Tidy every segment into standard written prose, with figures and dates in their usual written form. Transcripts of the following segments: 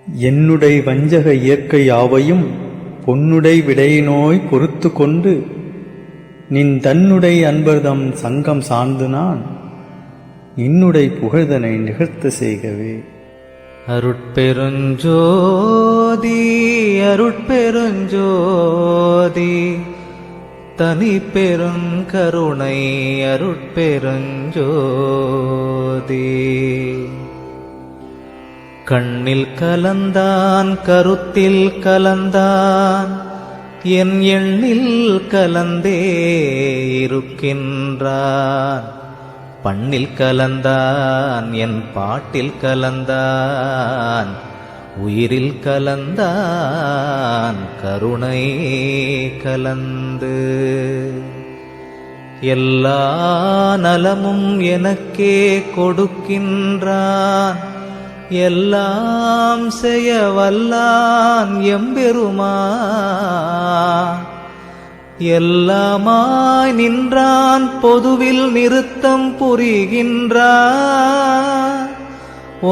என்னுடை வஞ்சக இயற்கை யாவையும் பொன்னுடை விடையினோய் பொறுத்து கொண்டு நின் தன்னுடை அன்பர்தம் சங்கம் சார்ந்து நான் இன்னுடை புகழ்தனை நிகழ்த்த செய்கவே. அருட்பெருஞ்சோதி அருட்பெருஞ்சோதி தனி பெருங்கருணை அருட்பெருஞ்சோதி. கண்ணில் கலந்தான் கருத்தில் கலந்தான் என் எண்ணில் கலந்தே இருக்கின்றான். பண்ணில் கலந்தான் என் பாட்டில் கலந்தான் உயிரில் கலந்தான் கருணை கலந்து. எல்லா நலமும் எனக்கே கொடுக்கின்றான் எல்லாம் செய்ய வல்லான் எம்பெருமான். எல்லாமாய் நின்றான் பொதுவில் நிறுத்தம் புரிகின்றான்.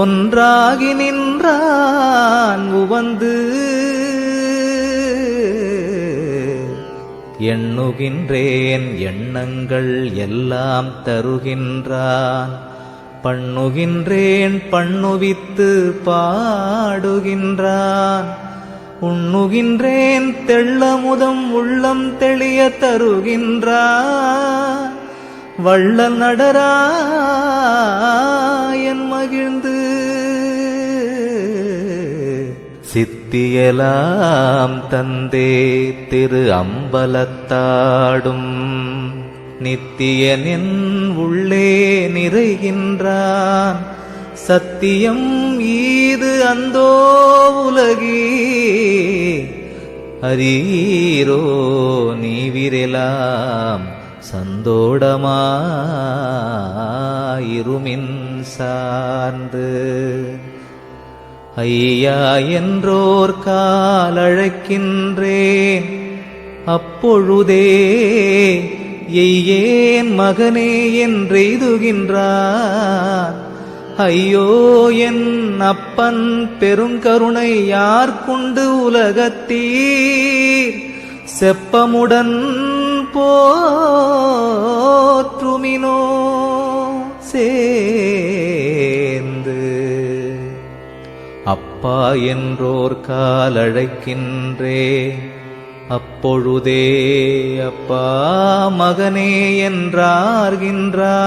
ஒன்றாகி நின்றான் உவந்து எண்ணுகின்றேன் எண்ணங்கள் எல்லாம் தருகின்றான். பண்ணுகின்றேன் பண்ணுவித்து பாடுகின்றான். உண்ணுகின்றேன் தெள்ளமுதம் உள்ளம் தெளிய தருகின்றான். வள்ளல் நடராயன் மகிழ்ந்து சித்தியலாம் தந்தே திரு அம்பலத்தாடும் நித்தியனின் உள்ளே நிறைகின்றான். சத்தியம் ஈது அந்தோ உலகி அரீரோ நீவிரெலாம் சந்தோடமாயிருமின் சார்ந்து. ஐயா என்றோர் காலழைக்கின்றேன் அப்பொழுதே எய்யேன் மகனே என்றெய்துகின்றான். ஐயோ என் அப்பன் பெருங்கருணை யார்கொண்டு உலகத்தீர் செப்பமுடன் போற்றுமினோ சேர்ந்து. அப்பா என்றோர் காலழைக்கின்றே அப்பொழுதே அப்பா மகனே என்றார்கின்றான்.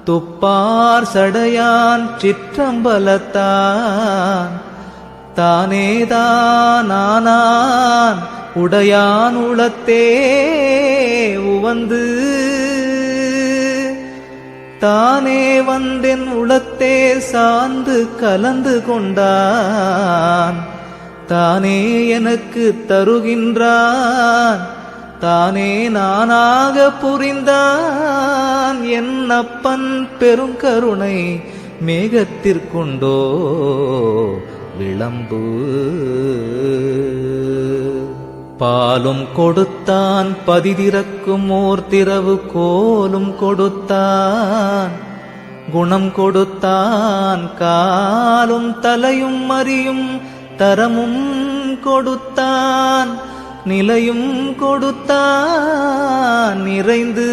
துப்பார் சடையான் சிற்றம்பலத்தான் தானேதான் ஆனான் உடையான் உளத்தே உவந்து. தானே வந்தென் உளத்தே சார்ந்து கலந்து கொண்டான். தானே எனக்கு தருகின்றான். தானே நானாக புரிந்தான். என் அப்பன் பெருங்கருணை மேகத்திற்குண்டோ விளம்பு. பாலும் கொடுத்தான் பதிதிறக்கும் ஓர் திரவு கோலும் கொடுத்தான். குணம் கொடுத்தான் காலும் தலையும் அறியும் தரமும் கொடுத்தான். நிலையும் கொடுத்தான் நிறைந்து